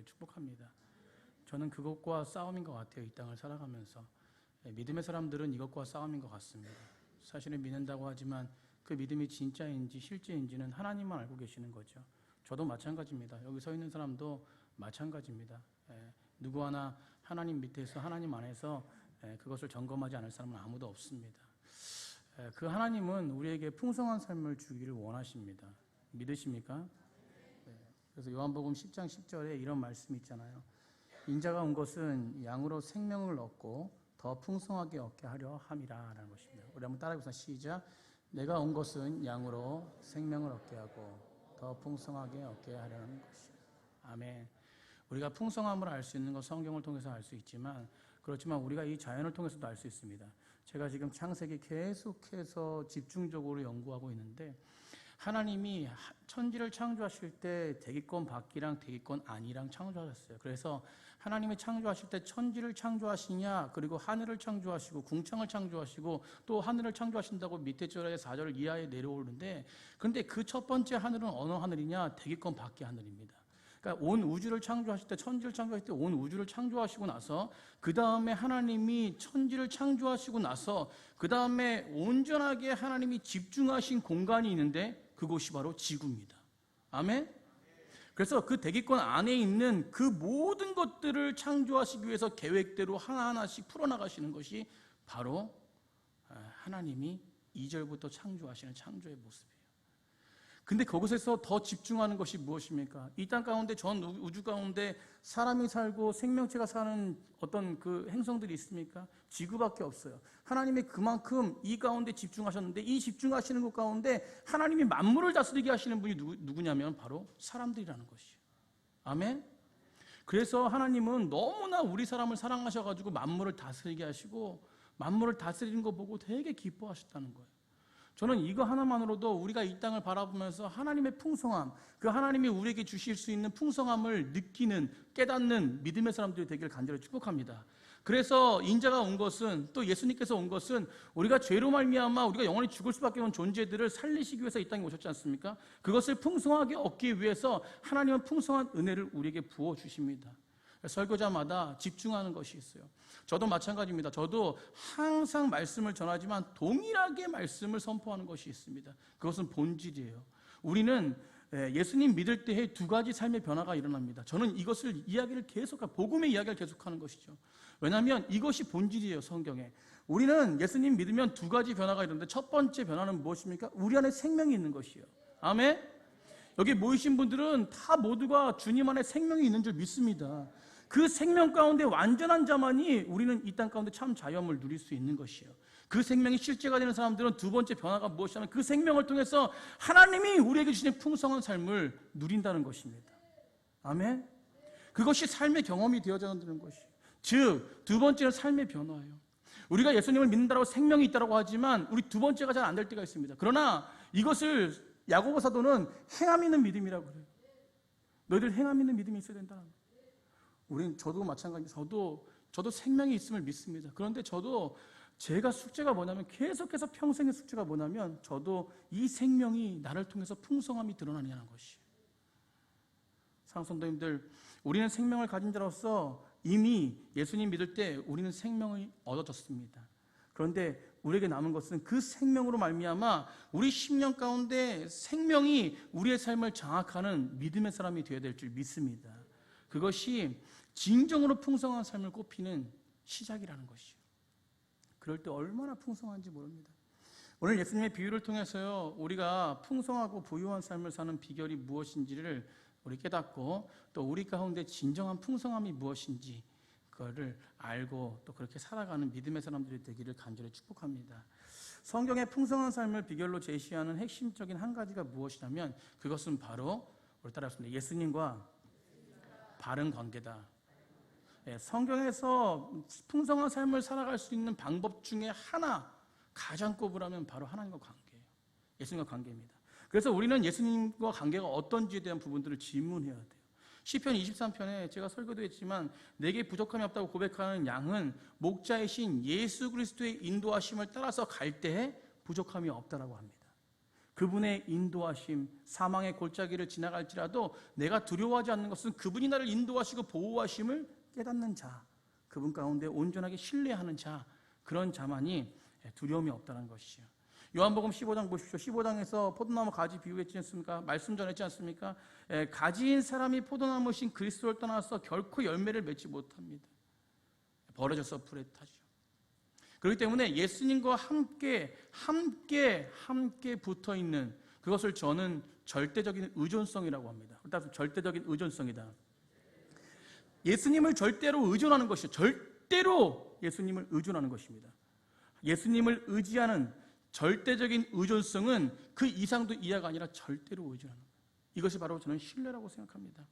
축복합니다. 저는 그것과 싸움인 것 같아요. 이 땅을 살아가면서 믿음의 사람들은 이것과 싸움인 것 같습니다. 사실은 믿는다고 하지만 그 믿음이 진짜인지 실제인지는 하나님만 알고 계시는 거죠. 저도 마찬가지입니다. 여기 서 있는 사람도 마찬가지입니다. 누구 하나 하나님 밑에서 하나님 안에서 그것을 점검하지 않을 사람은 아무도 없습니다. 그 하나님은 우리에게 풍성한 삶을 주기를 원하십니다. 믿으십니까? 그래서 요한복음 10장 10절에 이런 말씀이 있잖아요. 인자가 온 것은 양으로 생명을 얻고 더 풍성하게 얻게 하려 함이라라는 것입니다. 우리 한번 따라해보세요. 시작. 내가 온 것은 양으로 생명을 얻게 하고 더 풍성하게 얻게 하려는 것이다. 아멘. 우리가 풍성함을 알 수 있는 건 성경을 통해서 알 수 있지만, 그렇지만 우리가 이 자연을 통해서도 알 수 있습니다. 제가 지금 창세기 계속해서 집중적으로 연구하고 있는데, 하나님이 천지를 창조하실 때 대기권 밖이랑 대기권 안이랑 창조하셨어요. 그래서 하나님이 창조하실 때 천지를 창조하시냐, 그리고 하늘을 창조하시고 궁창을 창조하시고 또 하늘을 창조하신다고 밑에 절에 4절 이하에 내려오는데, 그런데 그 첫 번째 하늘은 어느 하늘이냐? 대기권 밖의 하늘입니다. 그러니까 온 우주를 창조하실 때, 천지를 창조하실 때 온 우주를 창조하시고 나서 그 다음에 하나님이 천지를 창조하시고 나서 그 다음에 온전하게 하나님이 집중하신 공간이 있는데 그곳이 바로 지구입니다. 아멘? 그래서 그 대기권 안에 있는 그 모든 것들을 창조하시기 위해서 계획대로 하나하나씩 풀어나가시는 것이 바로 하나님이 2절부터 창조하시는 창조의 모습이에요. 근데 거기서 더 집중하는 것이 무엇입니까? 이 땅 가운데, 전 우주 가운데 사람이 살고 생명체가 사는 어떤 그 행성들이 있습니까? 지구밖에 없어요. 하나님이 그만큼 이 가운데 집중하셨는데, 이 집중하시는 것 가운데 하나님이 만물을 다스리게 하시는 분이 누구냐면 바로 사람들이라는 것이에요. 아멘? 그래서 하나님은 너무나 우리 사람을 사랑하셔가지고 만물을 다스리게 하시고, 만물을 다스리는 거 보고 되게 기뻐하셨다는 거예요. 저는 이거 하나만으로도 우리가 이 땅을 바라보면서 하나님의 풍성함, 그 하나님이 우리에게 주실 수 있는 풍성함을 느끼는, 깨닫는 믿음의 사람들이 되기를 간절히 축복합니다. 그래서 인자가 온 것은, 또 예수님께서 온 것은 우리가 죄로 말미암아 우리가 영원히 죽을 수밖에 없는 존재들을 살리시기 위해서 이 땅에 오셨지 않습니까? 그것을 풍성하게 얻기 위해서 하나님은 풍성한 은혜를 우리에게 부어주십니다. 설교자마다 집중하는 것이 있어요. 저도 마찬가지입니다. 저도 항상 말씀을 전하지만 동일하게 말씀을 선포하는 것이 있습니다. 그것은 본질이에요. 우리는 예수님 믿을 때에 두 가지 삶의 변화가 일어납니다. 저는 이것을 이야기를 복음의 이야기를 계속하는 것이죠. 왜냐하면 이것이 본질이에요. 성경에 우리는 예수님 믿으면 두 가지 변화가 일어나는데, 첫 번째 변화는 무엇입니까? 우리 안에 생명이 있는 것이에요. 아멘. 여기 모이신 분들은 다 모두가 주님 안에 생명이 있는 줄 믿습니다. 그 생명 가운데 완전한 자만이 우리는 이 땅 가운데 참 자유함을 누릴 수 있는 것이에요. 그 생명이 실제가 되는 사람들은 두 번째 변화가 무엇이냐면 그 생명을 통해서 하나님이 우리에게 주신 풍성한 삶을 누린다는 것입니다. 아멘. 그것이 삶의 경험이 되어지는 것이에요. 즉, 두 번째는 삶의 변화예요. 우리가 예수님을 믿는다고 생명이 있다고 하지만 우리 두 번째가 잘 안 될 때가 있습니다. 그러나 이것을 야고보 사도는 행함 있는 믿음이라고 그래요. 너희들 행함 있는 믿음이 있어야 된다는 거예요. 저도 마찬가지입니다. 저도 생명이 있음을 믿습니다. 그런데 제가 숙제가 뭐냐면, 계속해서 평생의 숙제가 뭐냐면, 저도 이 생명이 나를 통해서 풍성함이 드러나느냐는 것이에요. 사랑성도님들, 우리는 생명을 가진 자로서 이미 예수님 믿을 때 우리는 생명을 얻어졌습니다. 그런데 우리에게 남은 것은 그 생명으로 말미암아 우리 심령 가운데 생명이 우리의 삶을 장악하는 믿음의 사람이 되어야 될 줄 믿습니다. 그것이 진정으로 풍성한 삶을 꼽히는 시작이라는 것이죠. 그럴 때 얼마나 풍성한지 모릅니다. 오늘 예수님의 비유를 통해서요, 우리가 풍성하고 부유한 삶을 사는 비결이 무엇인지를 우리 깨닫고, 또 우리 가운데 진정한 풍성함이 무엇인지 그거를 알고 또 그렇게 살아가는 믿음의 사람들이 되기를 간절히 축복합니다. 성경의 풍성한 삶을 비결로 제시하는 핵심적인 한 가지가 무엇이냐면, 그것은 바로 우리 따라하겠습니다. 예수님과 바른 관계다. 성경에서 풍성한 삶을 살아갈 수 있는 방법 중에 하나, 가장 꼽으라면 바로 하나님과 관계예요. 예수님과 관계입니다. 그래서 우리는 예수님과 관계가 어떤지에 대한 부분들을 질문해야 돼요. 시편 23편에 제가 설교도 했지만, 내게 부족함이 없다고 고백하는 양은 목자이신 예수 그리스도의 인도하심을 따라서 갈 때에 부족함이 없다라고 합니다. 그분의 인도하심, 사망의 골짜기를 지나갈지라도 내가 두려워하지 않는 것은 그분이 나를 인도하시고 보호하심을 깨닫는 자, 그분 가운데 온전하게 신뢰하는 자, 그런 자만이 두려움이 없다는 것이요. 요한복음 15장 보십시오. 15장에서 포도나무 가지 비유했지 않습니까? 말씀 전했지 않습니까? 가지인 사람이 포도나무신 그리스도를 떠나서 결코 열매를 맺지 못합니다. 버려져서 불에 타죠. 그렇기 때문에 예수님과 함께 붙어 있는 그것을 저는 절대적인 의존성이라고 합니다. 따라서 절대적인 의존성이다. 예수님을 절대로 의존하는 것이죠. 절대로 예수님을 의존하는 것입니다. 예수님을 의지하는 절대적인 의존성은 그 이상도 이하가 아니라 절대로 의존하는 거예요. 이것이 바로 저는 신뢰라고 생각합니다.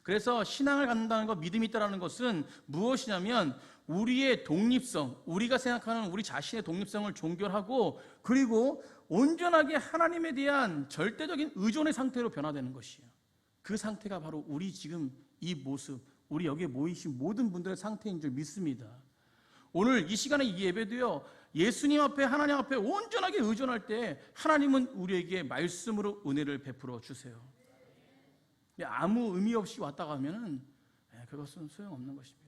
그래서 신앙을 갖는다는 것, 믿음이 있다는 것은 무엇이냐면 우리의 독립성, 우리가 생각하는 우리 자신의 독립성을 종결하고 그리고 온전하게 하나님에 대한 절대적인 의존의 상태로 변화되는 것이에요. 그 상태가 바로 우리 지금 이 모습, 우리 여기에 모이신 모든 분들의 상태인 줄 믿습니다. 오늘 이 시간에 이 예배도요, 예수님 앞에 하나님 앞에 온전하게 의존할 때 하나님은 우리에게 말씀으로 은혜를 베풀어 주세요. 아무 의미 없이 왔다 가면은 그것은 소용없는 것입니다.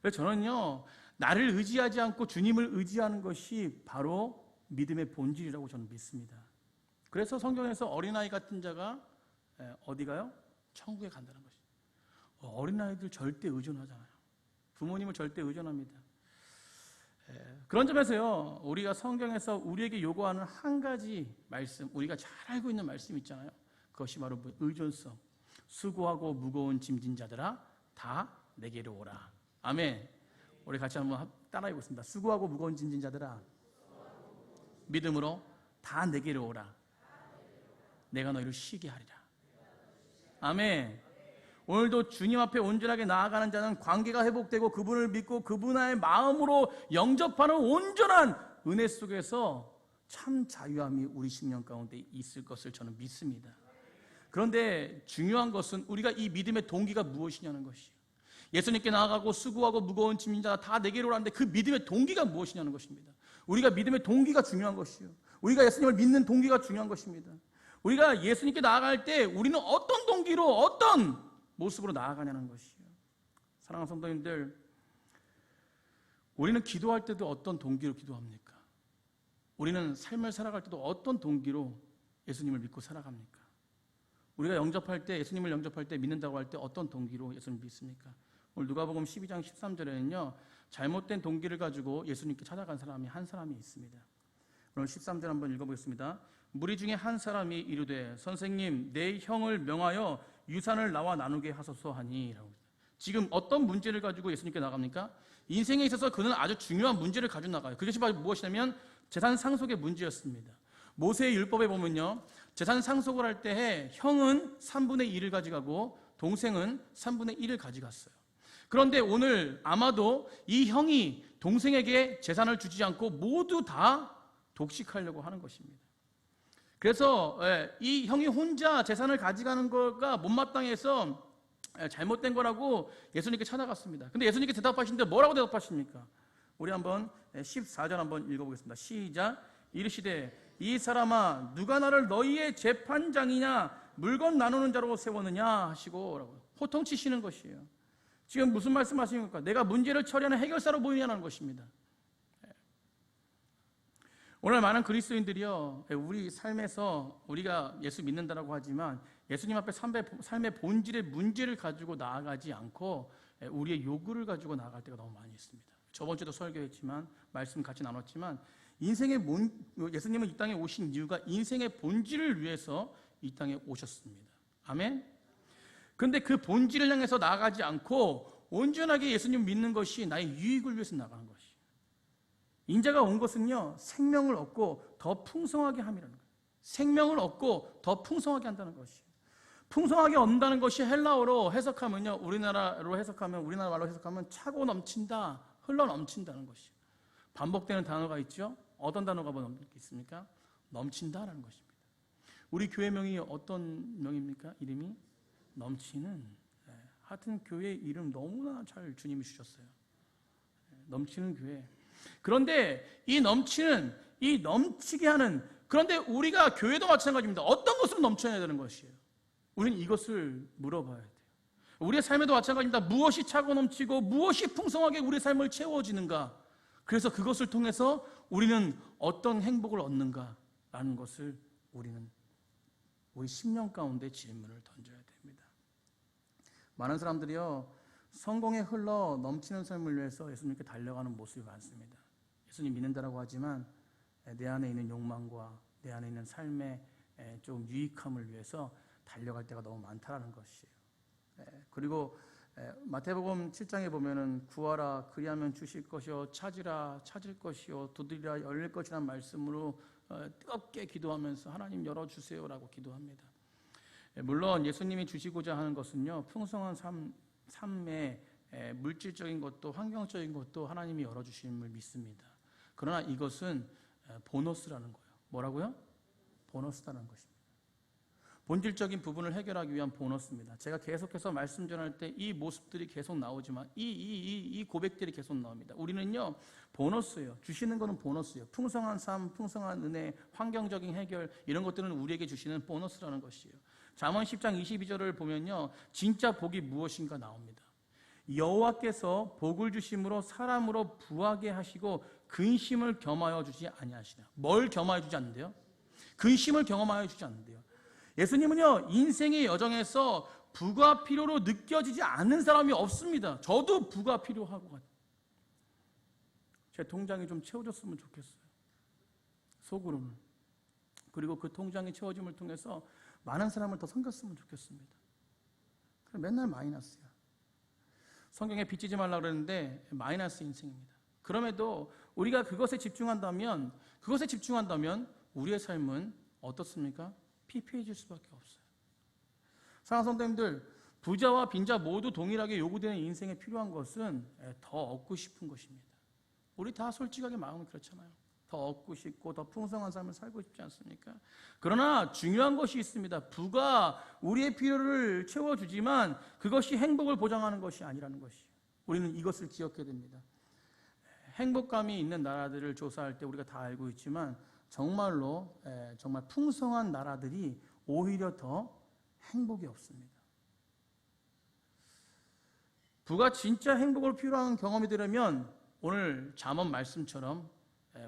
그래서 저는요, 나를 의지하지 않고 주님을 의지하는 것이 바로 믿음의 본질이라고 저는 믿습니다. 그래서 성경에서 어린아이 같은 자가 어디 가요? 천국에 간다는 것이죠. 어린아이들 절대 의존하잖아요. 부모님을 절대 의존합니다. 그런 점에서요, 우리가 성경에서 우리에게 요구하는 한 가지 말씀, 우리가 잘 알고 있는 말씀 있잖아요. 그것이 바로 의존성. 수고하고 무거운 짐진 자들아 다 내게로 오라. 아멘. 우리 같이 한번 따라해 보겠습니다. 수고하고 무거운 짐진 자들아 믿음으로 다 내게로 오라. 내가 너희를 쉬게 하리라. 아멘. 오늘도 주님 앞에 온전하게 나아가는 자는 관계가 회복되고 그분을 믿고 그분의 마음으로 영접하는 온전한 은혜 속에서 참 자유함이 우리 심령 가운데 있을 것을 저는 믿습니다. 그런데 중요한 것은 우리가 이 믿음의 동기가 무엇이냐는 것이에요. 예수님께 나아가고 수고하고 무거운 짐진 자 다 내게로 오라는데 그 믿음의 동기가 무엇이냐는 것입니다. 우리가 믿음의 동기가 중요한 것이요. 우리가 예수님을 믿는 동기가 중요한 것입니다. 우리가 예수님께 나아갈 때 우리는 어떤 동기로 어떤 모습으로 나아가냐는 것이요. 사랑하는 성도님들, 우리는 기도할 때도 어떤 동기로 기도합니까? 우리는 삶을 살아갈 때도 어떤 동기로 예수님을 믿고 살아갑니까? 우리가 영접할 때, 예수님을 영접할 때, 믿는다고 할 때 어떤 동기로 예수님을 믿습니까? 오늘 누가복음 12장 13절에는요, 잘못된 동기를 가지고 예수님께 찾아간 사람이 한 사람이 있습니다. 오늘 13절 한번 읽어보겠습니다. 무리 중에 한 사람이 이르되 선생님, 내 형을 명하여 유산을 나와 나누게 하소서 하니. 지금 어떤 문제를 가지고 예수님께 나갑니까? 인생에 있어서 그는 아주 중요한 문제를 가지고 나가요. 그것이 바로 무엇이냐면 재산 상속의 문제였습니다. 모세의 율법에 보면요, 재산 상속을 할 때 형은 3분의 1을 가져가고 동생은 3분의 1을 가져갔어요. 그런데 오늘 아마도 이 형이 동생에게 재산을 주지 않고 모두 다 독식하려고 하는 것입니다. 그래서 이 형이 혼자 재산을 가져가는 거가 못마땅해서 잘못된 거라고 예수님께 찾아갔습니다. 근데 예수님께 대답하시는데 뭐라고 대답하십니까? 우리 한번 14절 한번 읽어보겠습니다. 시작. 이르시되 이 사람아 누가 나를 너희의 재판장이냐 물건 나누는 자로 세웠느냐 하시고 호통치시는 것이에요. 지금 무슨 말씀하시는 겁니까? 내가 문제를 처리하는 해결사로 보이냐는 것입니다. 오늘 많은 그리스도인들이요, 우리 삶에서 우리가 예수 믿는다라고 하지만 예수님 앞에 삶의 본질의 문제를 가지고 나아가지 않고 우리의 요구를 가지고 나아갈 때가 너무 많이 있습니다. 저번 주도 설교했지만 말씀 같이 나눴지만 예수님은 이 땅에 오신 이유가 인생의 본질을 위해서 이 땅에 오셨습니다. 아멘. 그런데 그 본질을 향해서 나아가지 않고 온전하게 예수님 믿는 것이 나의 유익을 위해서 나가는 것이에요. 인자가 온 것은요, 생명을 얻고 더 풍성하게 함이라는 거예요. 생명을 얻고 더 풍성하게 한다는 것이에요. 풍성하게 얻는다는 것이 헬라어로 해석하면요, 우리나라 말로 해석하면 차고 넘친다, 흘러 넘친다는 것이에요. 반복되는 단어가 있죠. 어떤 단어가 있습니까? 넘친다라는 것입니다. 우리 교회명이 어떤 명입니까? 이름이 넘치는. 하여튼 교회 이름 너무나 잘 주님이 주셨어요. 넘치는 교회. 그런데 이 넘치게 하는 그런데 우리가 교회도 마찬가지입니다. 어떤 것으로 넘쳐야 되는 것이에요? 우리는 이것을 물어봐야 돼요. 우리의 삶에도 마찬가지입니다. 무엇이 차고 넘치고 무엇이 풍성하게 우리의 삶을 채워지는가? 그래서 그것을 통해서 우리는 어떤 행복을 얻는가라는 것을 우리는 우리 10년 가운데 질문을 던져야 됩니다. 많은 사람들이요, 성공에 흘러 넘치는 삶을 위해서 예수님께 달려가는 모습이 많습니다. 예수님 믿는다라고 하지만 내 안에 있는 욕망과 내 안에 있는 삶의 좀 유익함을 위해서 달려갈 때가 너무 많다라는 것이에요. 그리고 마태복음 7장에 보면은 구하라 그리하면 주실 것이요 찾으라 찾을 것이요 두드리라 열릴 것이라는 말씀으로 뜨겁게 기도하면서 하나님 열어주세요라고 기도합니다. 물론 예수님이 주시고자 하는 것은요, 풍성한 삶의 물질적인 것도 환경적인 것도 하나님이 열어주심을 믿습니다. 그러나 이것은 보너스라는 거예요. 뭐라고요? 보너스라는 것입니다. 본질적인 부분을 해결하기 위한 보너스입니다. 제가 계속해서 말씀 전할 때 이 모습들이 계속 나오지만 이 고백들이 계속 나옵니다. 우리는요, 보너스예요. 주시는 것은 보너스예요. 풍성한 삶, 풍성한 은혜, 환경적인 해결, 이런 것들은 우리에게 주시는 보너스라는 것이에요. 잠언 10장 22절을 보면요, 진짜 복이 무엇인가 나옵니다. 여호와께서 복을 주심으로 사람으로 부하게 하시고 근심을 겸하여 주지 아니하시나. 뭘 겸하여 주지 않는데요? 근심을 경험하여 주지 않는데요. 예수님은요, 인생의 여정에서 부가 필요로 느껴지지 않는 사람이 없습니다. 저도 부가 필요하고 제 통장이 좀 채워졌으면 좋겠어요. 속으로는. 그리고 그 통장이 채워짐을 통해서 많은 사람을 더 섬겼으면 좋겠습니다. 그럼 맨날 마이너스야. 성경에 빚지지 말라 그러는데 마이너스 인생입니다. 그럼에도 우리가 그것에 집중한다면 우리의 삶은 어떻습니까? 피폐해질 수밖에 없어요. 사랑하는 성도님들, 부자와 빈자 모두 동일하게 요구되는 인생에 필요한 것은 더 얻고 싶은 것입니다. 우리 다 솔직하게 마음은 그렇잖아요. 더 얻고 싶고 더 풍성한 삶을 살고 싶지 않습니까? 그러나 중요한 것이 있습니다. 부가 우리의 필요를 채워주지만 그것이 행복을 보장하는 것이 아니라는 것이에요. 우리는 이것을 기억해야 됩니다. 행복감이 있는 나라들을 조사할 때 우리가 다 알고 있지만 정말 풍성한 나라들이 오히려 더 행복이 없습니다. 부가 진짜 행복을 필요한 경험이 되려면 오늘 잠언 말씀처럼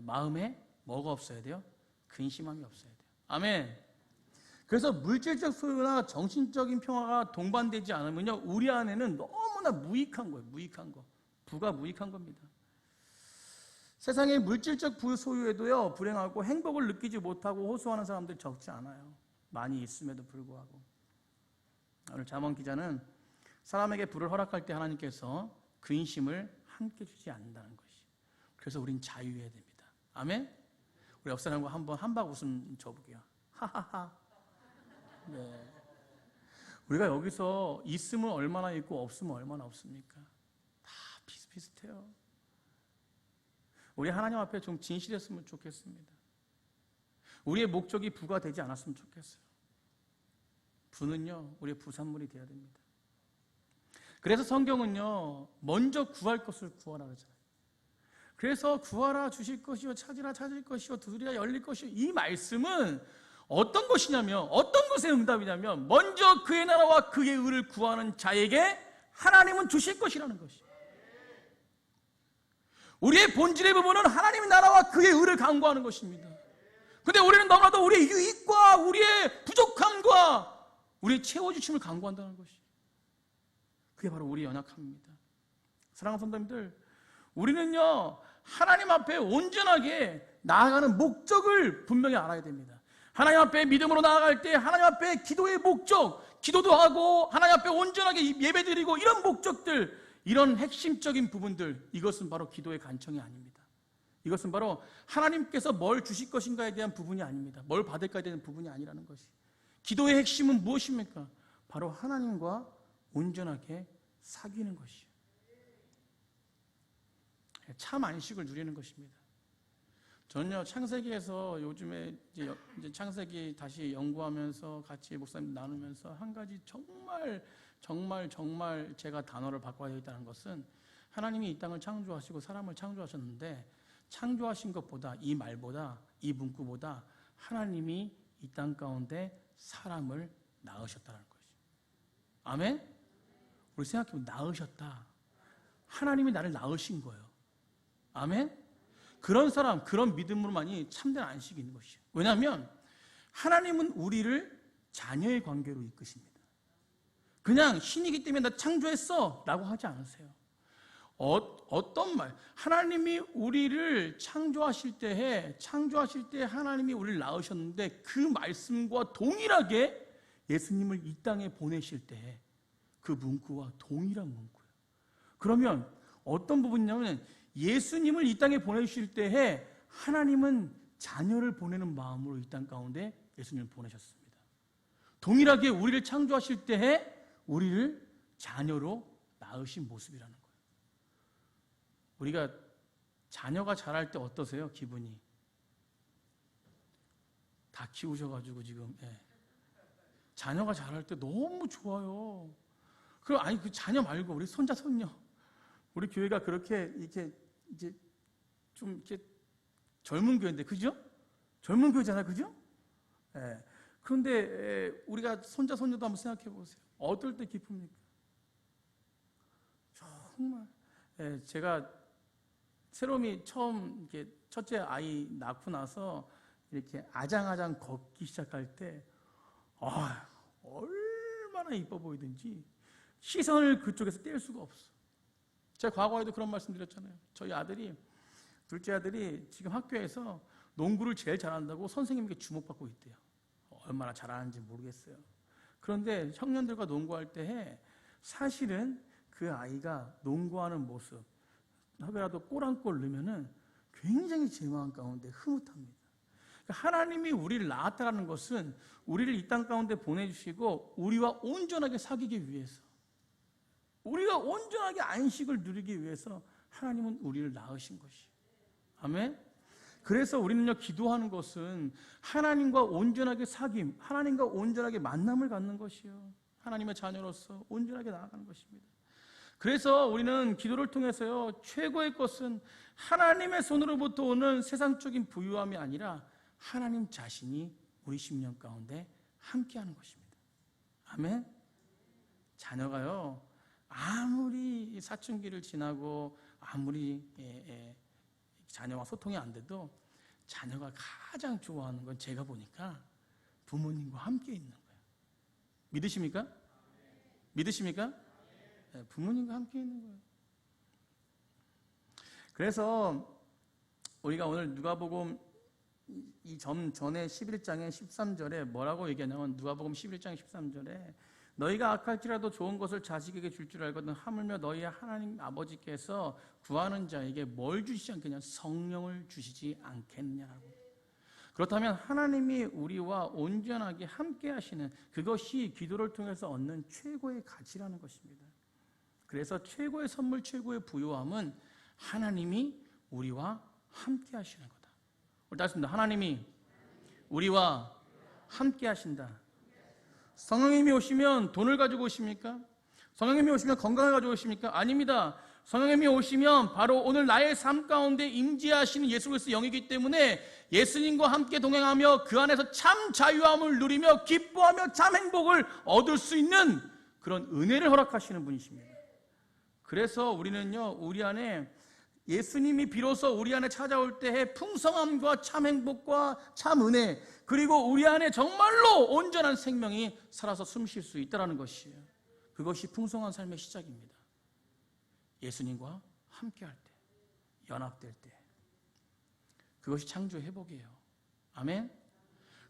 마음에 뭐가 없어야 돼요? 근심함이 없어야 돼요. 아멘. 그래서 물질적 소유나 정신적인 평화가 동반되지 않으면요, 우리 안에는 너무나 무익한 거예요. 무익한 거. 부가 무익한 겁니다. 세상의 물질적 부소유에도요, 불행하고 행복을 느끼지 못하고 호소하는 사람들이 적지 않아요. 많이 있음에도 불구하고. 오늘 잠언 기자는 사람에게 부를 허락할 때 하나님께서 근심을 함께 주지 않는다는 것이. 그래서 우린 자유해야 됩니다. 아멘? 우리 옆 사람과 한번 한박 웃음 줘볼게요. 하하하. 네. 우리가 여기서 있으면 얼마나 있고 없으면 얼마나 없습니까? 다 비슷비슷해요. 우리 하나님 앞에 좀 진실했으면 좋겠습니다. 우리의 목적이 부가 되지 않았으면 좋겠어요. 부는요, 우리의 부산물이 되어야 됩니다. 그래서 성경은요, 먼저 구할 것을 구하라 그러잖아요. 그래서 구하라 주실 것이요, 찾으라 찾을 것이요, 두드리라 열릴 것이요. 이 말씀은 어떤 것이냐면, 어떤 것의 응답이냐면, 먼저 그의 나라와 그의 의를 구하는 자에게 하나님은 주실 것이라는 것이에요. 우리의 본질의 부분은 하나님의 나라와 그의 의를 강구하는 것입니다. 근데 우리는 너무나도 우리의 유익과 우리의 부족함과 우리의 채워주심을 강구한다는 것이. 그게 바로 우리의 연약함입니다. 사랑하는 성도님들, 우리는요, 하나님 앞에 온전하게 나아가는 목적을 분명히 알아야 됩니다. 하나님 앞에 믿음으로 나아갈 때 하나님 앞에 기도의 목적, 기도도 하고 하나님 앞에 온전하게 예배드리고 이런 목적들, 이런 핵심적인 부분들, 이것은 바로 기도의 간청이 아닙니다. 이것은 바로 하나님께서 뭘 주실 것인가에 대한 부분이 아닙니다. 뭘 받을까에 대한 부분이 아니라는 것이. 기도의 핵심은 무엇입니까? 바로 하나님과 온전하게 사귀는 것이요. 참 안식을 누리는 것입니다. 저는요, 창세기에서 요즘에 이제 창세기 다시 연구하면서 같이 목사님 나누면서 한 가지 정말 제가 단어를 바꿔야 되겠다는 것은, 하나님이 이 땅을 창조하시고 사람을 창조하셨는데 창조하신 것보다, 이 말보다, 이 문구보다 하나님이 이 땅 가운데 사람을 낳으셨다는 거죠. 아멘? 우리 생각해보면 낳으셨다. 하나님이 나를 낳으신 거예요. 아멘? 그런 사람, 그런 믿음으로만이 참된 안식이 있는 것이죠. 왜냐하면 하나님은 우리를 자녀의 관계로 이끄십니다. 그냥 신이기 때문에 나 창조했어 라고 하지 않으세요. 어떤 말, 하나님이 우리를 창조하실 때 하나님이 우리를 낳으셨는데 그 말씀과 동일하게 예수님을 이 땅에 보내실 때 그 문구와 동일한 문구예요. 그러면 어떤 부분이냐면 예수님을 이 땅에 보내주실 때에 하나님은 자녀를 보내는 마음으로 이 땅 가운데 예수님을 보내셨습니다. 동일하게 우리를 창조하실 때에 우리를 자녀로 낳으신 모습이라는 거예요. 우리가 자녀가 자랄 때 어떠세요? 기분이 다 키우셔가지고 지금 자녀가 자랄 때 너무 좋아요. 그 자녀 말고 우리 손자 손녀, 우리 교회가 그렇게 이렇게 이제 좀 이렇게 젊은 교회인데, 그죠? 젊은 교회잖아요, 그죠? 그런데 우리가 손자 손녀도 한번 생각해 보세요. 어떨 때 기쁩니까? 정말 제가 새롬이 처음 이렇게 첫째 아이 낳고 나서 이렇게 아장아장 걷기 시작할 때 얼마나 이뻐 보이든지 시선을 그쪽에서 뗄 수가 없어. 제가 과거에도 그런 말씀 드렸잖아요. 저희 아들이, 둘째 아들이 지금 학교에서 농구를 제일 잘한다고 선생님께 주목받고 있대요. 얼마나 잘하는지 모르겠어요. 그런데 형년들과 농구할 때 사실은 그 아이가 농구하는 모습, 혹여라도 골 한 골 넣으면은 굉장히 제 마음 가운데 흐뭇합니다. 하나님이 우리를 낳았다는 것은 우리를 이 땅 가운데 보내주시고 우리와 온전하게 사귀기 위해서, 우리가 온전하게 안식을 누리기 위해서 하나님은 우리를 낳으신 것이에요. 아멘? 그래서 우리는요, 기도하는 것은 하나님과 온전하게 사귐, 하나님과 온전하게 만남을 갖는 것이요, 하나님의 자녀로서 온전하게 나아가는 것입니다. 그래서 우리는 기도를 통해서요, 최고의 것은 하나님의 손으로부터 오는 세상적인 부유함이 아니라 하나님 자신이 우리 심령 가운데 함께하는 것입니다. 아멘? 자녀가요, 아무리 사춘기를 지나고 아무리 자녀와 소통이 안 돼도 자녀가 가장 좋아하는 건 제가 보니까 부모님과 함께 있는 거예요. 믿으십니까? 믿으십니까? 네, 부모님과 함께 있는 거예요. 그래서 우리가 오늘 누가복음 이 전에 11장의 13절에 뭐라고 얘기하냐면, 누가복음 11장 13절에 너희가 악할지라도 좋은 것을 자식에게 줄 줄 알거든 하물며 너희의 하나님 아버지께서 구하는 자에게 뭘 주시지 않겠냐? 성령을 주시지 않겠냐고. 그렇다면 하나님이 우리와 온전하게 함께 하시는 그것이 기도를 통해서 얻는 최고의 가치라는 것입니다. 그래서 최고의 선물, 최고의 부요함은 하나님이 우리와 함께 하시는 거다. 우리 다 했습니다. 하나님이 우리와 함께 하신다. 성령님이 오시면 돈을 가지고 오십니까? 성령님이 오시면 건강을 가지고 오십니까? 아닙니다. 성령님이 오시면 바로 오늘 나의 삶 가운데 임재하시는 예수 그리스도의 영이기 때문에 예수님과 함께 동행하며 그 안에서 참 자유함을 누리며 기뻐하며 참 행복을 얻을 수 있는 그런 은혜를 허락하시는 분이십니다. 그래서 우리는요, 우리 안에 예수님이 비로소 우리 안에 찾아올 때의 풍성함과 참 행복과 참 은혜, 그리고 우리 안에 정말로 온전한 생명이 살아서 숨쉴 수 있다는 것이에요. 그것이 풍성한 삶의 시작입니다. 예수님과 함께할 때, 연합될 때, 그것이 창조의 회복이에요. 아멘?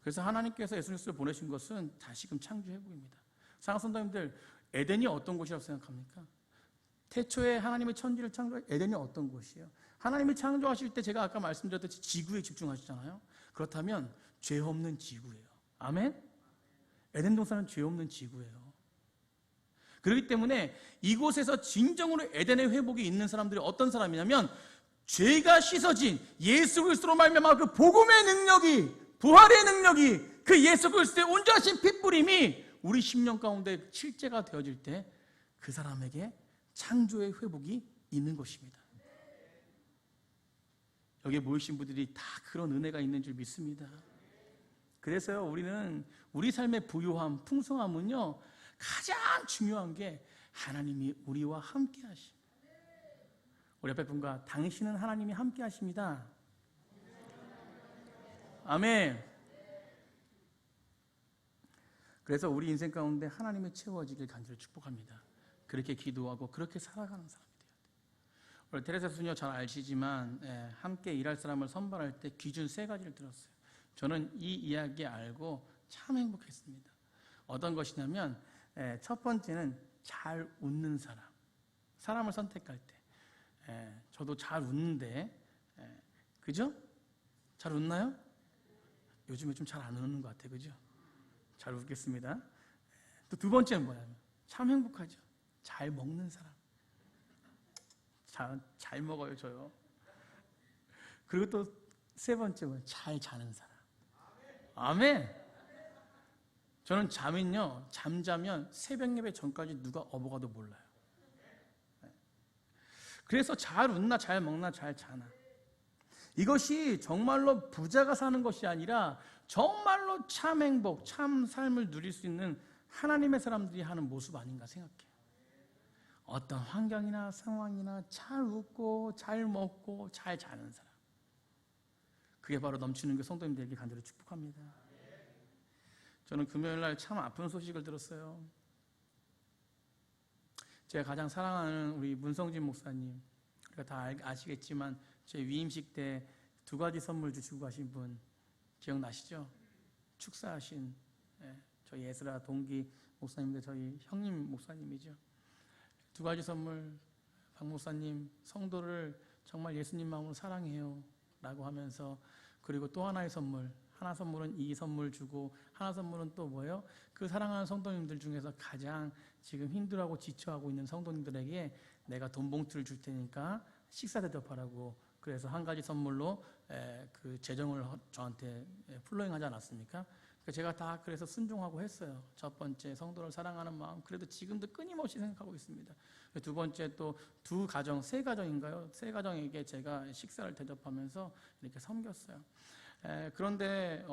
그래서 하나님께서 예수 그리스도를 보내신 것은 다시금 창조의 회복입니다. 사랑하는 성도님들, 에덴이 어떤 곳이라고 생각합니까? 태초에 하나님의 천지를 창조한 에덴이 어떤 곳이에요? 하나님이 창조하실 때 제가 아까 말씀드렸듯이 지구에 집중하시잖아요. 그렇다면 죄 없는 지구예요. 아멘? 에덴 동산은 죄 없는 지구예요. 그렇기 때문에 이곳에서 진정으로 에덴의 회복이 있는 사람들이 어떤 사람이냐면, 죄가 씻어진 예수 그리스도로 말미암아 그 복음의 능력이, 부활의 능력이, 그 예수 그리스도의 온전하신 핏부림이 우리 심령 가운데 실제가 되어질 때 그 사람에게 창조의 회복이 있는 것입니다. 여기에 모이신 분들이 다 그런 은혜가 있는 줄 믿습니다. 그래서요, 우리는 우리 삶의 부유함, 풍성함은요, 가장 중요한 게 하나님이 우리와 함께 하심. 우리 옆에 분과 당신은 하나님이 함께 하십니다. 아멘. 그래서 우리 인생 가운데 하나님이 채워지길 간절히 축복합니다. 그렇게 기도하고 그렇게 살아가는 사람이 돼야 돼요. 우리 테레사 수녀 잘 아시지만 함께 일할 사람을 선발할 때 기준 3가지를 들었어요. 저는 이 이야기 알고 참 행복했습니다. 어떤 것이냐면 첫 번째는 잘 웃는 사람. 사람을 선택할 때 저도 잘 웃는데 그죠? 잘 웃나요? 요즘에 좀 잘 안 웃는 것 같아요. 그죠? 잘 웃겠습니다. 또 2번째는 뭐냐면 참 행복하죠. 잘 먹는 사람. 잘 먹어요, 저요. 그리고 또 3번째 뭐예요? 잘 자는 사람. 아멘. 저는 잠자면 새벽 예배 전까지 누가 업어가도 몰라요. 그래서 잘 웃나, 잘 먹나, 잘 자나. 이것이 정말로 부자가 사는 것이 아니라 정말로 참 행복, 참 삶을 누릴 수 있는 하나님의 사람들이 하는 모습 아닌가 생각해요. 어떤 환경이나 상황이나 잘 웃고 잘 먹고 잘 자는 사람. 그게 바로 넘치는 게 성도님들에게 간절히 축복합니다. 저는 금요일날 참 아픈 소식을 들었어요. 제가 가장 사랑하는 우리 문성진 목사님, 우리가 다 아시겠지만 제 위임식 때 2가지 선물 주시고 가신 분 기억나시죠? 축사하신 저희 예스라 동기 목사님인데 저희 형님 목사님이죠. 2가지 선물, 박 목사님 성도를 정말 예수님 마음으로 사랑해요 라고 하면서, 그리고 또 하나의 선물, 하나 선물은 이 선물 주고 하나 선물은 또 뭐예요? 그 사랑하는 성도님들 중에서 가장 지금 힘들어하고 지쳐하고 있는 성도님들에게 내가 돈 봉투를 줄 테니까 식사 대접하라고. 그래서 한 가지 선물로 그 재정을 저한테 플로잉하지 않았습니까? 제가 다 그래서 순종하고 했어요. 첫 번째 성도를 사랑하는 마음, 그래도 지금도 끊임없이 생각하고 있습니다. 2번째 또 2가정, 3가정인가요? 3가정에게 제가 식사를 대접하면서 이렇게 섬겼어요. 그런데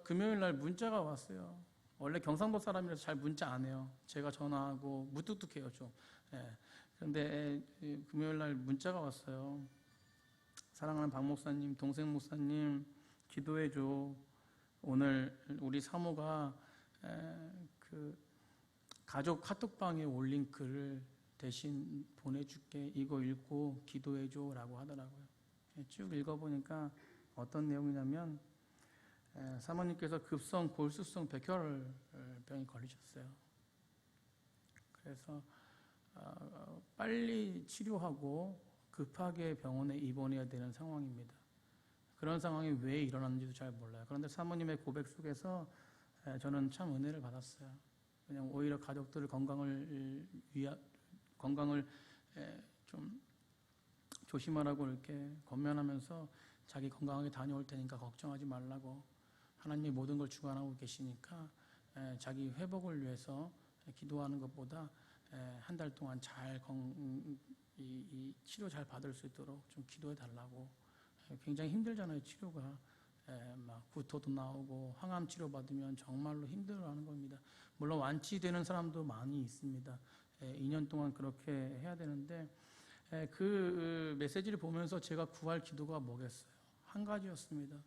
금요일 날 문자가 왔어요. 원래 경상도 사람이라서 잘 문자 안 해요. 제가 전화하고 무뚝뚝해요 좀. 그런데 금요일 날 문자가 왔어요. 사랑하는 박 목사님, 동생 목사님, 기도해줘. 오늘 우리 사모가 그 가족 카톡방에 올린 글을 대신 보내줄게. 이거 읽고 기도해줘 라고 하더라고요. 쭉 읽어보니까 어떤 내용이냐면 사모님께서 급성 골수성 백혈병이 걸리셨어요. 그래서 빨리 치료하고 급하게 병원에 입원해야 되는 상황입니다. 그런 상황이 왜 일어났는지도 잘 몰라요. 그런데 사모님의 고백 속에서 저는 참 은혜를 받았어요. 그냥 오히려 가족들 건강을 좀 조심하라고 이렇게 권면하면서 자기 건강하게 다녀올 테니까 걱정하지 말라고, 하나님이 모든 걸 주관하고 계시니까 자기 회복을 위해서 기도하는 것보다 한 달 동안 이 치료 잘 받을 수 있도록 좀 기도해 달라고. 굉장히 힘들잖아요, 치료가. 막 구토도 나오고 항암 치료 받으면 정말로 힘들어하는 겁니다. 물론 완치되는 사람도 많이 있습니다. 2년 동안 그렇게 해야 되는데 그 메시지를 보면서 제가 구할 기도가 뭐겠어요? 한 가지였습니다.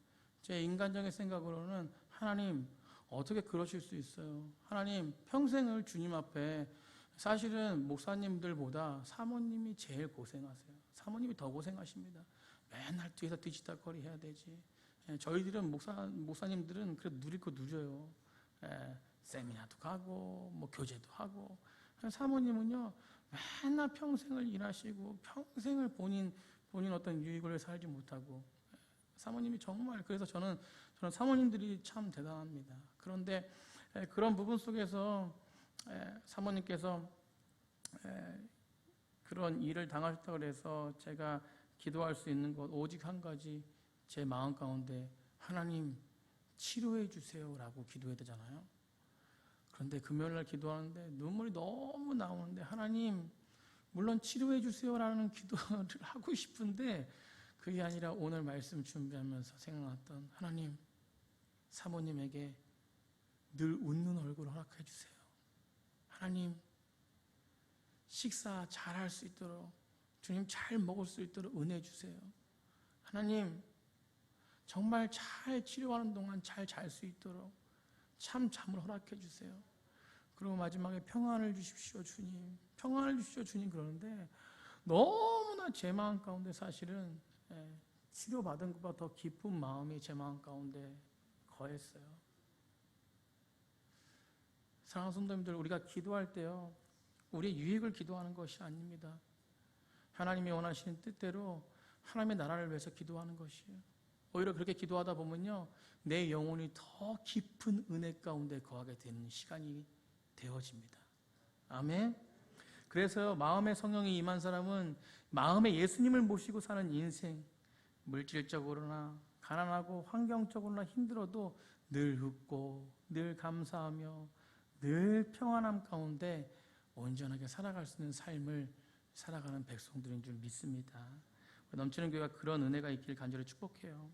제 인간적인 생각으로는 하나님 어떻게 그러실 수 있어요? 하나님 평생을 주님 앞에, 사실은 목사님들보다 사모님이 제일 고생하세요. 사모님이 더 고생하십니다. 맨날 뒤에서 뒤지다거리 해야 되지. 저희들은 목사님들은 그래도 누릴 거 누려요. 세미나도 가고 뭐 교제도 하고. 사모님은요 맨날 평생을 일하시고 평생을 본인 어떤 유익을 위해 살지 못하고. 사모님이 정말, 그래서 저는 사모님들이 참 대단합니다. 그런데 그런 부분 속에서 사모님께서 그런 일을 당하셨다고 해서 제가 기도할 수 있는 것 오직 한 가지, 제 마음 가운데 하나님 치료해 주세요 라고 기도해야 되잖아요. 그런데 금요일날 기도하는데 눈물이 너무 나오는데, 하나님 물론 치료해 주세요 라는 기도를 하고 싶은데 그게 아니라 오늘 말씀 준비하면서 생각났던, 하나님 사모님에게 늘 웃는 얼굴 허락해 주세요. 하나님, 식사 잘 할 수 있도록, 주님 잘 먹을 수 있도록 은혜 주세요. 하나님, 정말 잘 치료하는 동안 잘 잘 수 있도록 참 잠을 허락해 주세요. 그리고 마지막에 평안을 주십시오, 주님. 평안을 주십시오, 주님. 그러는데 너무나 제 마음 가운데 사실은 치료받은 것보다 더 깊은 마음이 제 마음 가운데 거했어요. 사랑하는 성도님들, 우리가 기도할 때요, 우리의 유익을 기도하는 것이 아닙니다. 하나님이 원하시는 뜻대로 하나님의 나라를 위해서 기도하는 것이에요. 오히려 그렇게 기도하다 보면요, 내 영혼이 더 깊은 은혜 가운데 거하게 되는 시간이 되어집니다. 아멘. 그래서 마음의 성령이 임한 사람은 마음에 예수님을 모시고 사는 인생, 물질적으로나 가난하고 환경적으로나 힘들어도 늘 웃고 늘 감사하며 늘 평안함 가운데 온전하게 살아갈 수 있는 삶을 살아가는 백성들인 줄 믿습니다. 넘치는 교회가 그런 은혜가 있길 간절히 축복해요.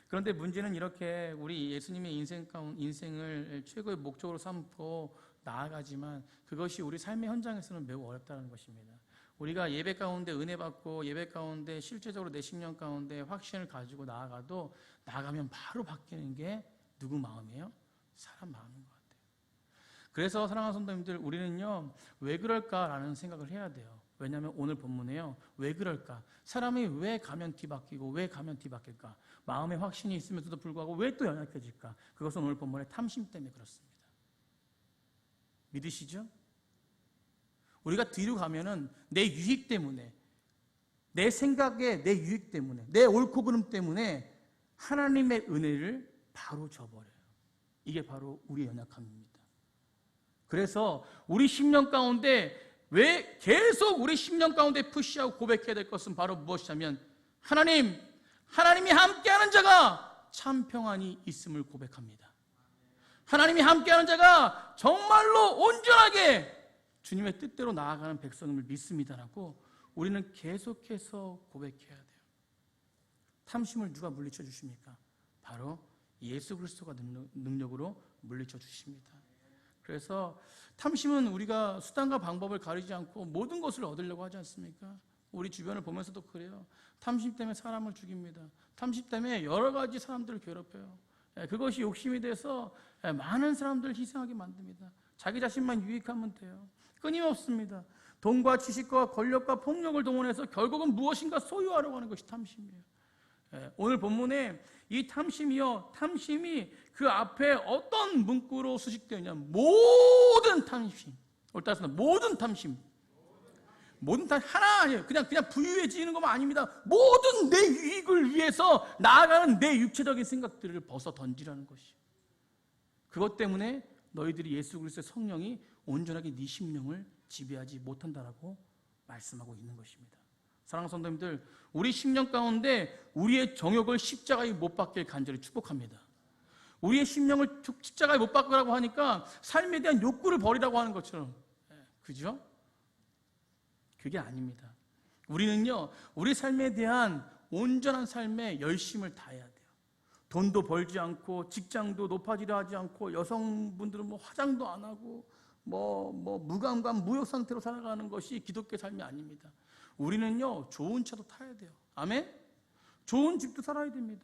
그런데 문제는 이렇게 우리 예수님의 인생을 최고의 목적으로 삼고 나아가지만 그것이 우리 삶의 현장에서는 매우 어렵다는 것입니다. 우리가 예배 가운데 은혜 받고 예배 가운데 실제적으로 내 심령 가운데 확신을 가지고 나아가면 바로 바뀌는 게 누구 마음이에요? 사람 마음인 것 같아요. 그래서 사랑하는 성도님들, 우리는요, 왜 그럴까라는 생각을 해야 돼요. 왜냐하면 오늘 본문에요, 왜 그럴까? 사람이 왜 가면 뒤바뀌고 왜 가면 뒤바뀔까? 마음의 확신이 있으면서도 불구하고 왜 또 연약해질까? 그것은 오늘 본문의 탐심 때문에 그렇습니다. 믿으시죠? 우리가 뒤로 가면은 내 유익 때문에, 내 생각에 내 유익 때문에, 내 옳고 그름 때문에 하나님의 은혜를 바로 저버려요. 이게 바로 우리의 연약함입니다. 그래서 우리 심령 가운데 왜 계속 우리 심령 가운데 푸시하고 고백해야 될 것은 바로 무엇이냐면 하나님이 함께하는 자가 참 평안이 있음을 고백합니다. 하나님이 함께하는 자가 정말로 온전하게 주님의 뜻대로 나아가는 백성임을 믿습니다라고 우리는 계속해서 고백해야 돼요. 탐심을 누가 물리쳐 주십니까? 바로 예수 그리스도가 능력으로 물리쳐 주십니다. 그래서 탐심은 우리가 수단과 방법을 가리지 않고 모든 것을 얻으려고 하지 않습니까? 우리 주변을 보면서도 그래요. 탐심 때문에 사람을 죽입니다. 탐심 때문에 여러 가지 사람들을 괴롭혀요. 그것이 욕심이 돼서 많은 사람들을 희생하게 만듭니다. 자기 자신만 유익하면 돼요. 끊임없습니다. 돈과 지식과 권력과 폭력을 동원해서 결국은 무엇인가 소유하려고 하는 것이 탐심이에요. 오늘 본문에 이 탐심이 그 앞에 어떤 문구로 수식되느냐, 모든 탐심. 따라서 모든 탐심 하나 아니에요. 그냥 부유해지는 것만 아닙니다. 모든 내 유익을 위해서 나아가는 내 육체적인 생각들을 벗어 던지라는 것이에요. 그것 때문에 너희들이 예수 그리스도의 성령이 온전하게 네 심령을 지배하지 못한다라고 말씀하고 있는 것입니다. 사랑하는 성도님들, 우리 심령 가운데 우리의 정욕을 십자가에 못 박길 간절히 축복합니다. 우리의 심령을 십자가에 못 박으라고 하니까 삶에 대한 욕구를 버리라고 하는 것처럼, 그죠? 그게 아닙니다. 우리는요, 우리 삶에 대한 온전한 삶에 열심을 다해야 돼요. 돈도 벌지 않고 직장도 높아지려 하지 않고 여성분들은 화장도 안 하고 무감각 무욕 상태로 살아가는 것이 기독교 삶이 아닙니다. 우리는요, 좋은 차도 타야 돼요. 아멘? 좋은 집도 살아야 됩니다.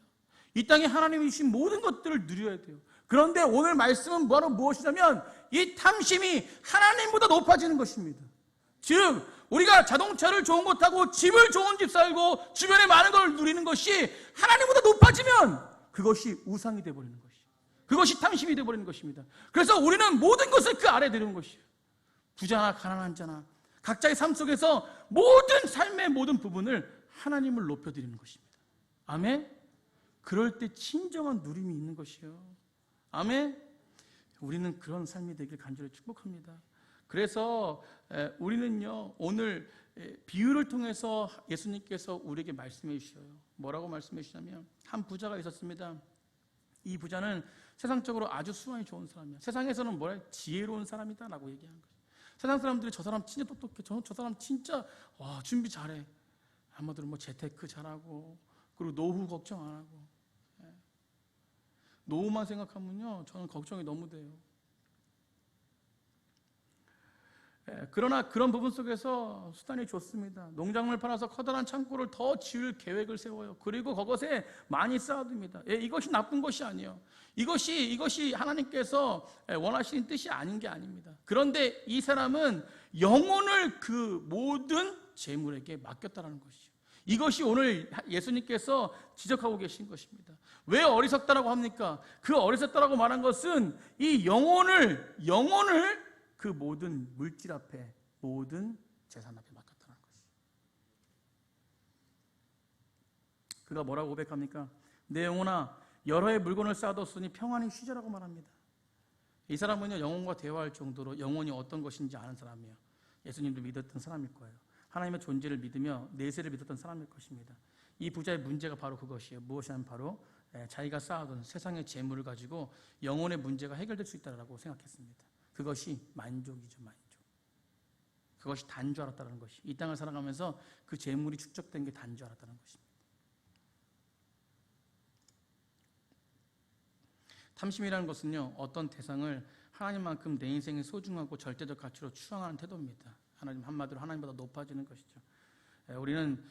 이 땅에 하나님이 주신 모든 것들을 누려야 돼요. 그런데 오늘 말씀은 바로 무엇이냐면 이 탐심이 하나님보다 높아지는 것입니다. 즉 우리가 자동차를 좋은 거 타고 집을 좋은 집 살고 주변에 많은 걸 누리는 것이 하나님보다 높아지면 그것이 우상이 되어버리는 것이에요. 그것이 탐심이 되어버리는 것입니다. 그래서 우리는 모든 것을 그 아래에 두는 것이에요. 부자나 가난한 자나 각자의 삶 속에서 모든 삶의 모든 부분을 하나님을 높여드리는 것입니다. 아멘? 그럴 때 진정한 누림이 있는 것이에요. 아멘? 우리는 그런 삶이 되길 간절히 축복합니다. 그래서 우리는요, 오늘 비유를 통해서 예수님께서 우리에게 말씀해 주셔요. 뭐라고 말씀해 주시냐면, 한 부자가 있었습니다. 이 부자는 세상적으로 아주 수완이 좋은 사람이야. 세상에서는 지혜로운 사람이다 라고 얘기하는 거예요. 세상 사람들이 저 사람 진짜 똑똑해, 저 사람 진짜 준비 잘해, 한마디로 재테크 잘하고, 그리고 노후 걱정 안 하고. 노후만 생각하면요, 저는 걱정이 너무 돼요. 그러나 그런 부분 속에서 수단이 좋습니다. 농작물 팔아서 커다란 창고를 더 지을 계획을 세워요. 그리고 그것에 많이 쌓아둡니다. 이것이 나쁜 것이 아니에요. 이것이 하나님께서 원하시는 뜻이 아닌 게 아닙니다. 그런데 이 사람은 영혼을 그 모든 재물에게 맡겼다는 것이죠. 이것이 오늘 예수님께서 지적하고 계신 것입니다. 왜 어리석다라고 합니까? 그 어리석다라고 말한 것은 이 영혼을 그 모든 물질 앞에, 모든 재산 앞에 맡겼다는 것이죠. 그가 뭐라고 고백합니까? 내 영혼아, 여러 해 물건을 쌓아뒀으니 평안히 쉬자라고 말합니다. 이 사람은요, 영혼과 대화할 정도로 영혼이 어떤 것인지 아는 사람이에요. 예수님도 믿었던 사람일 거예요. 하나님의 존재를 믿으며 내세를 믿었던 사람일 것입니다. 이 부자의 문제가 바로 그것이에요. 무엇이냐면 바로 자기가 쌓아둔 세상의 재물을 가지고 영혼의 문제가 해결될 수 있다고 생각했습니다. 그것이 만족이죠, 만족. 그것이 단 줄 알았다는 것이. 이 땅을 살아가면서 그 재물이 축적된 게 단 줄 알았다는 것입니다. 탐심이라는 것은요, 어떤 대상을 하나님만큼 내 인생에 소중하고 절대적 가치로 추앙하는 태도입니다. 하나님, 한마디로 하나님보다 높아지는 것이죠. 우리는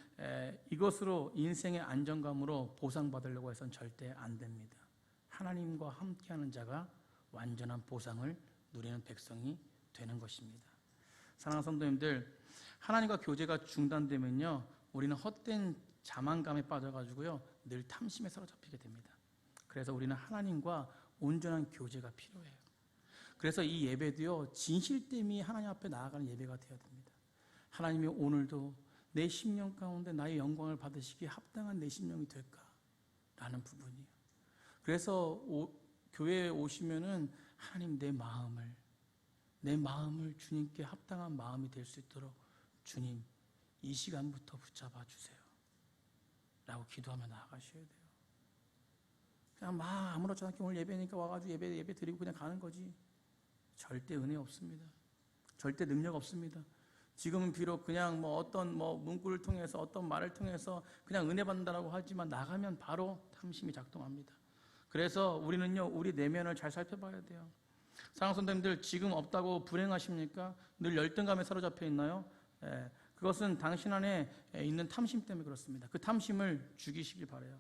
이것으로 인생의 안정감으로 보상받으려고 해서는 절대 안 됩니다. 하나님과 함께하는 자가 완전한 보상을 누리는 백성이 되는 것입니다. 사랑하는 성도님들, 하나님과 교제가 중단되면요, 우리는 헛된 자만감에 빠져가지고요, 늘 탐심에 사로잡히게 됩니다. 그래서 우리는 하나님과 온전한 교제가 필요해요. 그래서 이 예배도요, 진실됨이 하나님 앞에 나아가는 예배가 되어야 됩니다. 하나님이 오늘도 내 심령 가운데 나의 영광을 받으시기에 합당한 내 심령이 될까라는 부분이에요. 그래서 교회에 오시면은 하나님, 내 마음을 주님께 합당한 마음이 될 수 있도록 주님, 이 시간부터 붙잡아 주세요 라고 기도하며 나아가셔야 돼요. 그냥 막 아무렇지 않게 오늘 예배니까 와가지고 예배 드리고 그냥 가는 거지. 절대 은혜 없습니다. 절대 능력 없습니다. 지금은 비록 그냥 어떤 문구를 통해서 어떤 말을 통해서 그냥 은혜 받는다라고 하지만 나가면 바로 탐심이 작동합니다. 그래서 우리는요, 우리 내면을 잘 살펴봐야 돼요. 사랑하는 성도님들, 지금 없다고 불행하십니까? 늘 열등감에 사로잡혀 있나요? 그것은 당신 안에 있는 탐심 때문에 그렇습니다. 그 탐심을 죽이시길 바라요.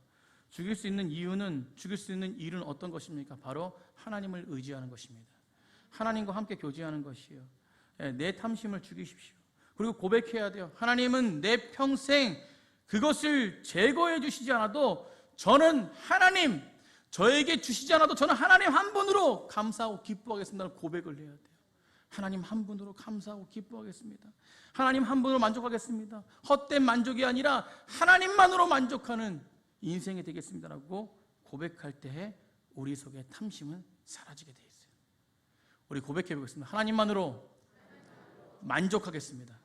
죽일 수 있는 일은 어떤 것입니까? 바로 하나님을 의지하는 것입니다. 하나님과 함께 교제하는 것이에요. 내 탐심을 죽이십시오. 그리고 고백해야 돼요. 하나님은 내 평생 그것을 제거해 주시지 않아도 저는 하나님, 저에게 주시지 않아도 저는 하나님 한 분으로 감사하고 기뻐하겠습니다라고 고백을 해야 돼요. 하나님 한 분으로 감사하고 기뻐하겠습니다. 하나님 한 분으로 만족하겠습니다. 헛된 만족이 아니라 하나님만으로 만족하는 인생이 되겠습니다라고 고백할 때에 우리 속의 탐심은 사라지게 되어 있어요. 우리 고백해 보겠습니다. 하나님만으로 만족하겠습니다.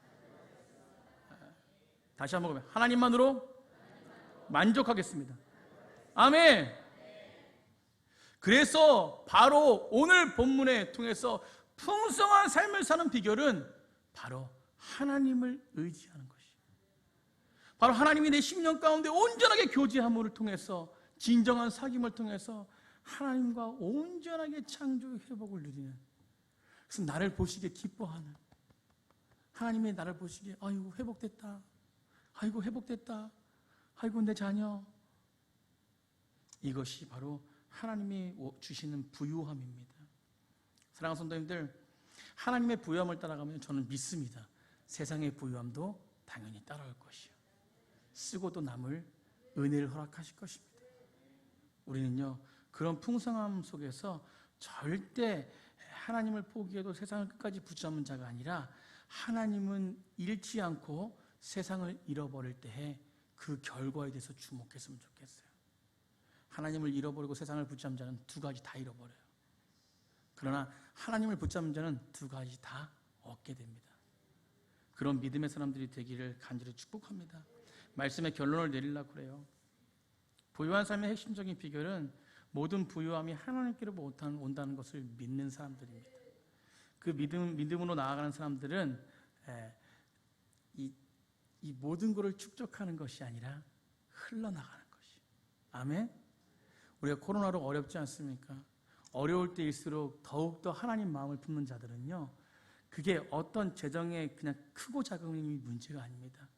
다시 한번 보면 하나님만으로 만족하겠습니다. 아멘. 그래서 바로 오늘 본문에 통해서 풍성한 삶을 사는 비결은 바로 하나님을 의지하는 것이에요. 바로 하나님이 내 심령 가운데 온전하게 교제함을 통해서, 진정한 사귐을 통해서 하나님과 온전하게 창조 회복을 누리는, 그래서 나를 보시기에 기뻐하는, 하나님이 나를 보시기에 아이고 회복됐다, 아이고 회복됐다, 아이고 내 자녀, 이것이 바로 하나님이 주시는 부유함입니다. 사랑하는 성도님들, 하나님의 부유함을 따라가면 저는 믿습니다. 세상의 부유함도 당연히 따라올 것이요, 쓰고도 남을 은혜를 허락하실 것입니다. 우리는요, 그런 풍성함 속에서 절대 하나님을 포기해도 세상을 끝까지 붙잡는 자가 아니라, 하나님은 잃지 않고 세상을 잃어버릴 때에 그 결과에 대해서 주목했으면 좋겠어요. 하나님을 잃어버리고 세상을 붙잡는 자는 두 가지 다 잃어버려요. 그러나 하나님을 붙잡는 자는 두 가지 다 얻게 됩니다. 그런 믿음의 사람들이 되기를 간절히 축복합니다. 말씀의 결론을 내리려고 그래요. 부유한 삶의 핵심적인 비결은 모든 부유함이 하나님께로 온다는 것을 믿는 사람들입니다. 그 믿음으로 나아가는 사람들은 이 모든 것을 축적하는 것이 아니라 흘러나가는 것이. 아멘. 우리가 코로나로 어렵지 않습니까? 어려울 때일수록 더욱더 하나님 마음을 품는 자들은요, 그게 어떤 재정의 그냥 크고 작음이 문제가 아닙니다.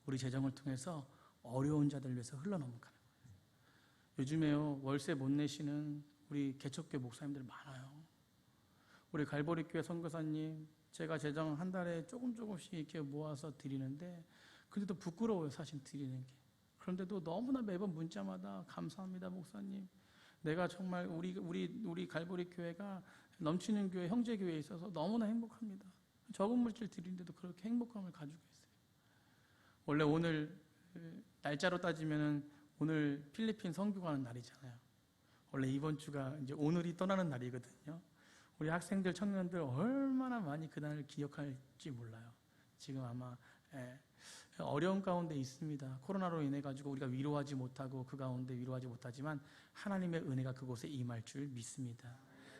우리 재정을 통해서 어려운 자들을 위해서 흘러넘어가는 거예요. 요즘에요, 월세 못 내시는 우리 개척교회 목사님들 많아요. 우리 갈보리교회 선교사님, 제가 재정 한 달에 조금씩 이렇게 모아서 드리는데, 그래도 부끄러워요, 사실 드리는 게. 그런데도 너무나 매번 문자마다 감사합니다, 목사님. 내가 정말 우리 갈보리 교회가 넘치는 교회, 형제 교회에 있어서 너무나 행복합니다. 적은 물질 드리는데도 그렇게 행복감을 가지고 있어요. 원래 오늘 날짜로 따지면은 오늘 필리핀 선교 가는 날이잖아요. 원래 이번 주가 이제 오늘이 떠나는 날이거든요. 우리 학생들, 청년들 얼마나 많이 그날을 기억할지 몰라요. 지금 아마 어려운 가운데 있습니다. 코로나로 인해 가지고 우리가 위로하지 못하고 그 가운데 위로하지 못하지만 하나님의 은혜가 그곳에 임할 줄 믿습니다.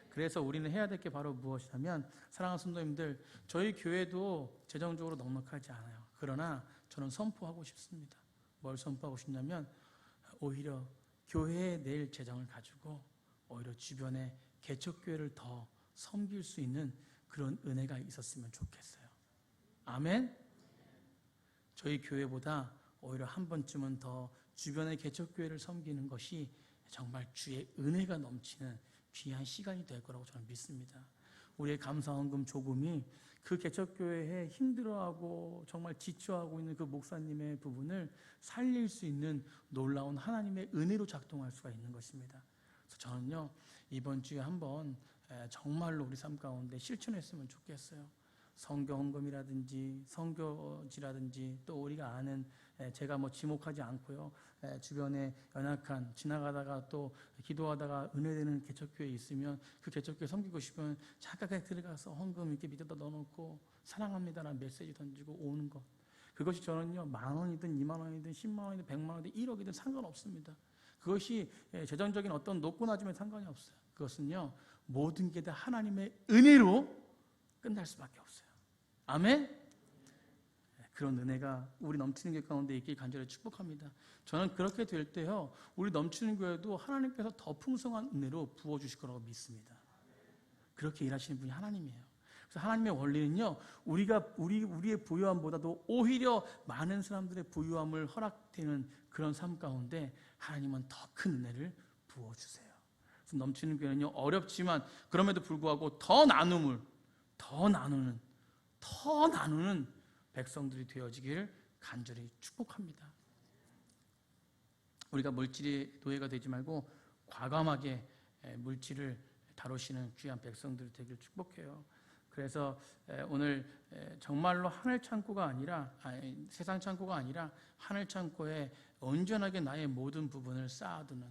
그래서 우리는 해야 될 게 바로 무엇이냐면, 사랑하는 성도님들, 저희 교회도 재정적으로 넉넉하지 않아요. 그러나 저는 선포하고 싶습니다. 뭘 선포하고 싶냐면, 오히려 교회에 낼 재정을 가지고 오히려 주변에 개척교회를 더 섬길 수 있는 그런 은혜가 있었으면 좋겠어요. 아멘? 저희 교회보다 오히려 한 번쯤은 더 주변의 개척교회를 섬기는 것이 정말 주의 은혜가 넘치는 귀한 시간이 될 거라고 저는 믿습니다. 우리의 감사헌금 조금이 그 개척교회에 힘들어하고 정말 지쳐하고 있는 그 목사님의 부분을 살릴 수 있는 놀라운 하나님의 은혜로 작동할 수가 있는 것입니다. 그래서 저는요, 이번 주에 한번 정말로 우리 삶 가운데 실천했으면 좋겠어요. 성경헌금이라든지 성교지라든지, 또 우리가 아는, 제가 뭐 지목하지 않고요, 주변에 연약한, 지나가다가 또 기도하다가 은혜되는 개척교회 있으면 그 개척교회 섬기고 싶으면 잠깐 그냥 들어가서 헌금 이렇게 밑에다 넣어놓고 사랑합니다라는 메시지 던지고 오는 것, 그것이 저는요, 10,000원이든 20,000원이든 100,000원이든 100만원이든 1억이든 상관없습니다. 그것이 재정적인 어떤 높고 낮음에 상관이 없어요. 그것은요, 모든 게 다 하나님의 은혜로 끝날 수밖에 없어요. 아멘? 그런 은혜가 우리 넘치는 교회 가운데 있길 간절히 축복합니다. 저는 그렇게 될 때요, 우리 넘치는 교회도 하나님께서 더 풍성한 은혜로 부어주실 거라고 믿습니다. 그렇게 일하시는 분이 하나님이에요. 그래서 하나님의 원리는요, 우리의 부유함보다도 오히려 많은 사람들의 부유함을 허락되는 그런 삶 가운데 하나님은 더 큰 은혜를 부어주세요. 그래서 넘치는 교회는요, 어렵지만 그럼에도 불구하고 더 나누는 백성들이 되어지기를 간절히 축복합니다. 우리가 물질의 노예가 되지 말고 과감하게 물질을 다루시는 귀한 백성들이 되기를 축복해요. 그래서 오늘 정말로 하늘 창고가 아니라, 세상 창고가 아니라 하늘 창고에 온전하게 나의 모든 부분을 쌓아두는,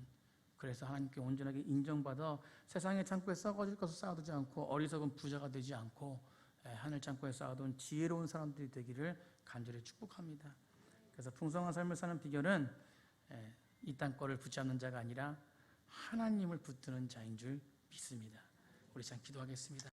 그래서 하나님께 온전하게 인정받아 세상의 창고에 썩어질 것을 쌓아두지 않고 어리석은 부자가 되지 않고 하늘 창고에 쌓아둔 지혜로운 사람들이 되기를 간절히 축복합니다. 그래서 풍성한 삶을 사는 비결은 이 땅 거를 붙잡는 자가 아니라 하나님을 붙드는 자인 줄 믿습니다. 우리 참 기도하겠습니다.